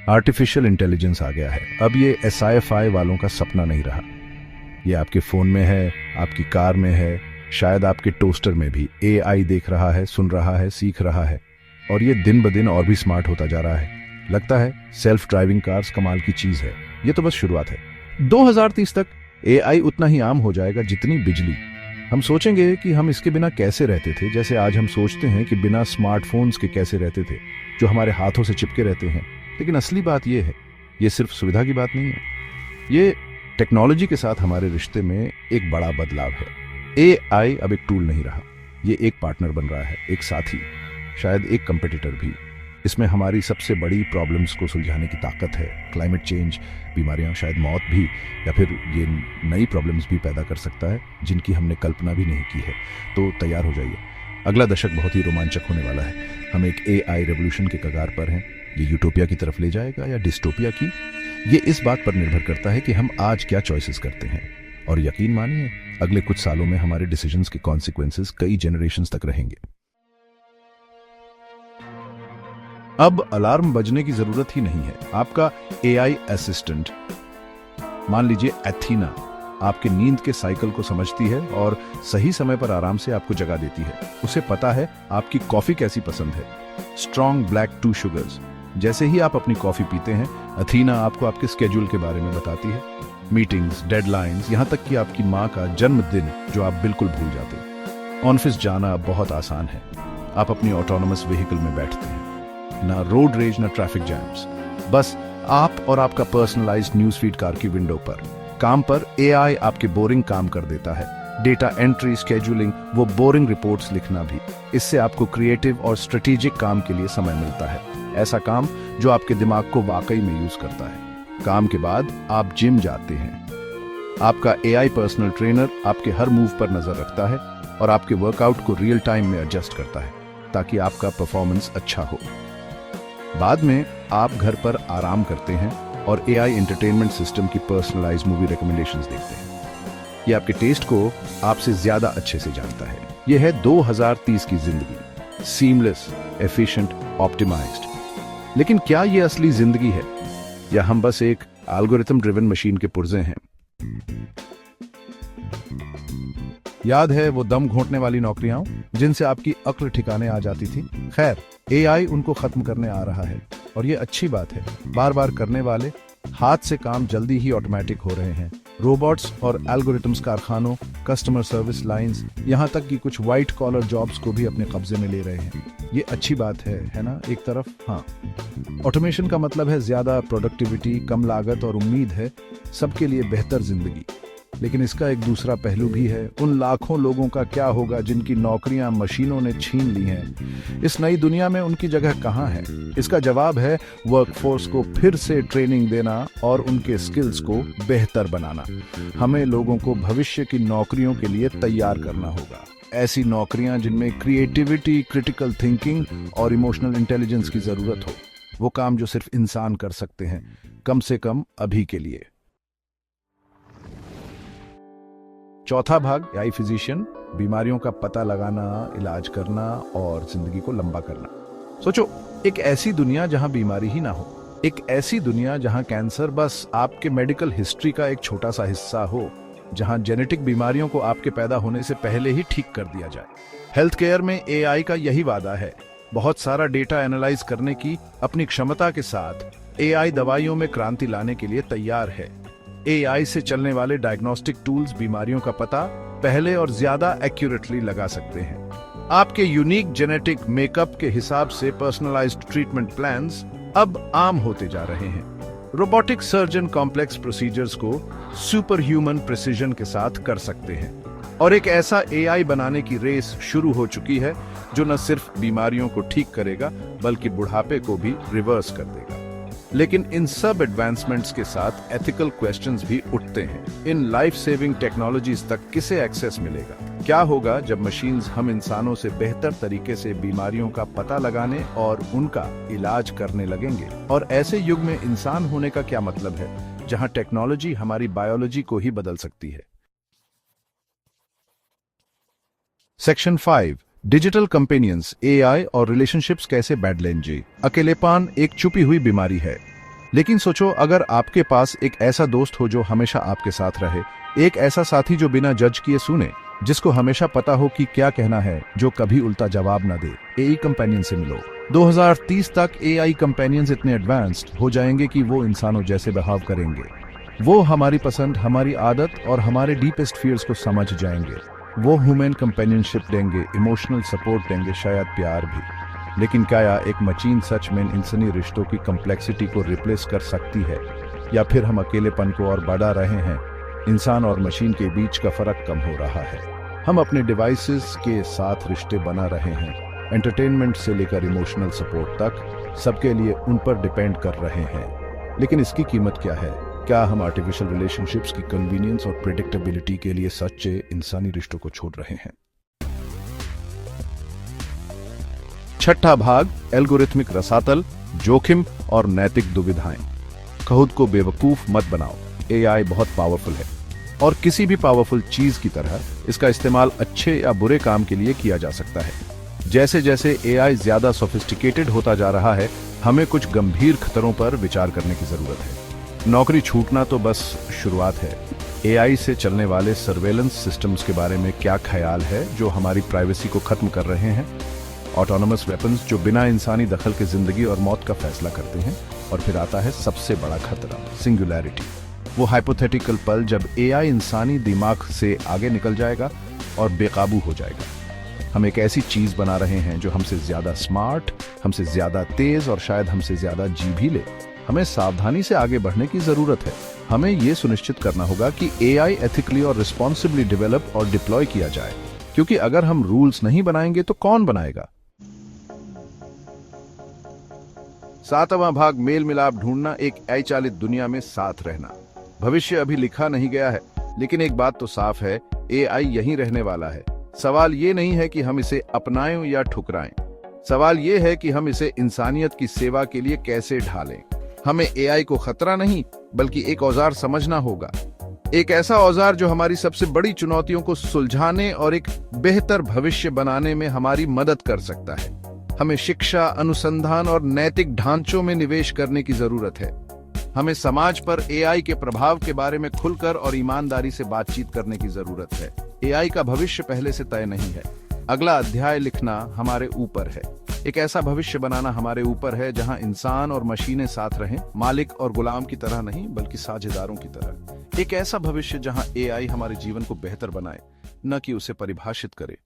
Artificial intelligence आ गया है। अब ये SIFI वालों का सपना नहीं रहा। ये आपके फोन में है, आपकी कार में है, शायद आपके टोस्टर में भी। AI देख रहा है, सुन रहा है, सीख रहा है, और ये दिन ब दिन और भी स्मार्ट होता जा रहा है। लगता है सेल्फ ड्राइविंग कार्स कमाल की चीज है। ये तो बस शुरुआत है। 2030 तक AI उतना ही आम हो जाएगा जितनी बिजली। हम सोचेंगे कि हम इसके बिना कैसे रहते थे, जैसे आज हम सोचते हैं कि बिना स्मार्टफोन्स के कैसे रहते थे, जो हमारे हाथों से चिपके रहते हैं। लेकिन असली बात यह है, ये सिर्फ सुविधा की बात नहीं है, ये टेक्नोलॉजी के साथ हमारे रिश्ते में एक बड़ा बदलाव है। AI अब एक टूल नहीं रहा, ये एक पार्टनर बन रहा है, एक साथी, शायद एक कंपेटिटर भी। इसमें हमारी सबसे बड़ी प्रॉब्लम्स को सुलझाने की ताकत है। क्लाइमेट चेंज, बीमारियां, शायद मौत भी, या फिर ये नई प्रॉब्लम्स भी पैदा कर सकता है जिनकी हमने कल्पना भी नहीं की है। तो तैयार हो जाइए, अगला दशक बहुत ही रोमांचक होने वाला है। हम एक AI रेवोल्यूशन के कगार पर हैं। ये यूटोपिया की तरफ ले जाएगा या डिस्टोपिया की, ये इस बात पर निर्भर करता है कि हम आज क्या चॉइसेस करते हैं। और यकीन मानिए, अगले कुछ सालों में हमारे डिसीजंस के कॉन्सिक्वेंसेस कई जनरेशंस तक रहेंगे। अब अलार्म बजने की जरूरत ही नहीं है। आपका AI असिस्टेंट, मान लीजिए एथीना, आपके नींद के साइकिल को समझती है और सही समय पर आराम से आपको जगा देती है। उसे पता है आपकी कॉफी कैसी पसंद है, स्ट्रॉन्ग ब्लैक 2 शुगर्स। जैसे ही आप अपनी कॉफी पीते हैं, अथीना आपको आपके स्केड्यूल के बारे में बताती है, मीटिंग्स, डेडलाइंस, यहां तक कि आपकी माँ का जन्मदिन जो आप बिल्कुल भूल जाते। ऑफिस जाना बहुत आसान है। आप अपनी ऑटोनोमस व्हीकल में बैठते हैं, ना रोड रेज, ना ट्रैफिक जैम्स, बस आप और आपका पर्सनलाइज्ड न्यूज फीड कार की विंडो पर। काम पर AI आपके बोरिंग काम कर देता है, डेटा एंट्री, स्केड्यूलिंग, वो बोरिंग रिपोर्ट्स लिखना भी। इससे आपको क्रिएटिव और स्ट्रेटेजिक काम के लिए समय मिलता है, ऐसा काम जो आपके दिमाग को वाकई में यूज करता है। काम के बाद आप जिम जाते हैं, आपका AI पर्सनल ट्रेनर आपके हर मूव पर नजर रखता है और आपके वर्कआउट को रियल टाइम में एडजस्ट करता है ताकि आपका परफॉर्मेंस अच्छा हो। बाद में आप घर पर आराम करते हैं और AI एंटरटेनमेंट सिस्टम की पर्सनलाइज्ड मूवी रिकमेंडेशंस देखते हैं। ये आपके टेस्ट को आपसे ज्यादा अच्छे से जानता है। ये है 2030 की जिंदगी, सीमलेस, एफिशिएंट, ऑप्टिमाइज्ड। लेकिन क्या ये असली जिंदगी है, या हम बस एक एल्गोरिथम ड्रिवन मशीन के पुर्जे हैं? याद है वो दम घोंटने वाली नौकरियां जिनसे आपकी अक्ल ठिकाने आ जाती थी? खैर, AI उनको खत्म करने आ रहा है, और ये अच्छी बात है। बार बार करने वाले हाथ से काम जल्दी ही ऑटोमेटिक हो रहे हैं। रोबोट्स और एल्गोरिथम्स कारखानों, कस्टमर सर्विस लाइंस, यहां तक कि कुछ व्हाइट कॉलर जॉब्स को भी अपने कब्जे में ले रहे हैं। ये अच्छी बात है ना, एक तरफ। हाँ, ऑटोमेशन का मतलब है ज्यादा प्रोडक्टिविटी, कम लागत और उम्मीद है सबके लिए बेहतर जिंदगी। लेकिन इसका एक दूसरा पहलू भी है। उन लाखों लोगों का क्या होगा जिनकी नौकरियां मशीनों ने छीन ली हैं? इस नई दुनिया में उनकी जगह कहां है? इसका जवाब है वर्कफोर्स को फिर से ट्रेनिंग देना और उनके स्किल्स को बेहतर बनाना। हमें लोगों को भविष्य की नौकरियों के लिए तैयार करना होगा। ऐसी नौकरियां जिनमें क्रिएटिविटी, क्रिटिकल थिंकिंग और इमोशनल इंटेलिजेंस की जरूरत हो। वो काम जो सिर्फ इंसान कर सकते हैं, कम से कम अभी के लिए। चौथा भाग, AI फिजिशियन, बीमारियों का पता लगाना, इलाज करना और जिंदगी को लंबा करना। सोचो, एक ऐसी दुनिया जहां बीमारी ही ना हो, एक ऐसी दुनिया जहां कैंसर बस आपके मेडिकल हिस्ट्री का एक छोटा सा हिस्सा हो, जहां जेनेटिक बीमारियों को आपके पैदा होने से पहले ही ठीक कर दिया जाए। हेल्थ केयर में AI का यही वादा है। बहुत सारा डेटा एनालाइज करने की अपनी क्षमता के साथ AI दवाइयों में क्रांति लाने के लिए तैयार है। AI से चलने वाले डायग्नोस्टिक टूल्स बीमारियों का पता पहले और ज्यादा एक्यूरेटली लगा सकते हैं। आपके यूनिक जेनेटिक मेकअप के हिसाब से पर्सनलाइज्ड ट्रीटमेंट प्लान्स अब आम होते जा रहे हैं। रोबोटिक सर्जन कॉम्प्लेक्स प्रोसीजर्स को सुपर ह्यूमन प्रिसीजन के साथ कर सकते हैं। और एक ऐसा AI बनाने की रेस शुरू हो चुकी है जो न सिर्फ बीमारियों को ठीक करेगा बल्कि बुढ़ापे को भी रिवर्स कर देगा। लेकिन इन सब एडवांसमेंट्स के साथ एथिकल क्वेश्चंस भी उठते हैं। इन लाइफ सेविंग टेक्नोलॉजीज तक किसे एक्सेस मिलेगा? क्या होगा जब मशीन्स हम इंसानों से बेहतर तरीके से बीमारियों का पता लगाने और उनका इलाज करने लगेंगे? और ऐसे युग में इंसान होने का क्या मतलब है, जहां टेक्नोलॉजी हमारी बायोलॉजी को ही बदल सकती है? सेक्शन 5, डिजिटल कंपेनियंस, AI और रिलेशनशिप्स कैसे बैडलेंजे। अकेलेपन एक छुपी हुई बीमारी है। लेकिन सोचो, अगर आपके पास एक ऐसा दोस्त हो जो हमेशा आपके साथ रहे, एक ऐसा साथी जो बिना जज किए सुने, जिसको हमेशा पता हो कि क्या कहना है, जो कभी उल्टा जवाब न दे। एआई कंपेनियन से मिलो। 2030 तक एआई कंपेनियंस इतने एडवांस्ड हो जाएंगे कि वो इंसानों जैसे बिहेव करेंगे। वो हमारी पसंद, हमारी आदत और हमारे डीपेस्ट फियर्स को समझ जाएंगे। वो ह्यूमन कंपेनियनशिप देंगे, इमोशनल सपोर्ट देंगे, शायद प्यार भी। लेकिन क्या एक मशीन सच में इंसानी रिश्तों की कॉम्प्लेक्सिटी को रिप्लेस कर सकती है, या फिर हम अकेलेपन को और बढ़ा रहे हैं? इंसान और मशीन के बीच का फर्क कम हो रहा है। हम अपने डिवाइसेस के साथ रिश्ते बना रहे हैं, एंटरटेनमेंट से लेकर इमोशनल सपोर्ट तक सबके लिए उन पर डिपेंड कर रहे हैं। लेकिन इसकी कीमत क्या है? क्या हम आर्टिफिशियल रिलेशनशिप्स की कन्वीनियंस और प्रेडिक्टेबिलिटी के लिए सच्चे इंसानी रिश्तों को छोड़ रहे हैं? छठा भाग, एल्गोरिथमिक रसातल, जोखिम और नैतिक दुविधाएं। खुद को बेवकूफ मत बनाओ। एआई बहुत पावरफुल है, और किसी भी पावरफुल चीज की तरह इसका इस्तेमाल अच्छे या बुरे काम के लिए किया जा सकता है। जैसे जैसे एआई ज्यादा सोफिस्टिकेटेड होता जा रहा है, हमें कुछ गंभीर खतरों पर विचार करने की जरूरत है। नौकरी छूटना तो बस शुरुआत है। एआई से चलने वाले सर्वेलेंस सिस्टम्स के बारे में क्या ख्याल है, जो हमारी प्राइवेसी को खत्म कर रहे हैं? ऑटोनोमस वेपन्स जो बिना इंसानी दखल के जिंदगी और मौत का फैसला करते हैं। और फिर आता है सबसे बड़ा खतरा, सिंगुलैरिटी। वो हाइपोथेटिकल पल जब एआई इंसानी दिमाग से आगे निकल जाएगा और बेकाबू हो जाएगा। हम एक ऐसी चीज बना रहे हैं जो हमसे ज्यादा स्मार्ट, हमसे ज्यादा तेज और शायद हमसे ज्यादा जी भी ले। हमें सावधानी से आगे बढ़ने की जरूरत है। हमें यह सुनिश्चित करना होगा कि एआई एथिकली और रिस्पॉन्सिबली डेवलप और डिप्लॉय किया जाए, क्योंकि अगर हम रूल्स नहीं बनाएंगे तो कौन बनाएगा? सातवां भाग, मेल मिलाप ढूंढना, एक एआई चालित दुनिया में साथ रहना। भविष्य अभी लिखा नहीं गया है, लेकिन एक बात तो साफ है, एआई यहीं रहने वाला है। सवाल ये नहीं है कि हम इसे अपनाएं या ठुकराएं। सवाल ये है कि हम इसे इंसानियत की सेवा के लिए कैसे ढालें। हमें एआई को खतरा नहीं, बल्कि एक औजार समझना होगा। एक ऐसा औजार जो हमारी सबसे बड़ी चुनौतियों को सुलझाने और एक बेहतर भविष्य बनाने में हमारी मदद कर सकता है। हमें शिक्षा, अनुसंधान और नैतिक ढांचों में निवेश करने की जरूरत है। हमें समाज पर एआई के प्रभाव के बारे में खुलकर और ईमानदारी से बातचीत करने की जरूरत है। एआई का भविष्य पहले से तय नहीं है। अगला अध्याय लिखना हमारे ऊपर है। एक ऐसा भविष्य बनाना हमारे ऊपर है जहां इंसान और मशीनें साथ रहें, मालिक और गुलाम की तरह नहीं, बल्कि साझेदारों की तरह। एक ऐसा भविष्य जहां एआई हमारे जीवन को बेहतर बनाए, न कि उसे परिभाषित करे।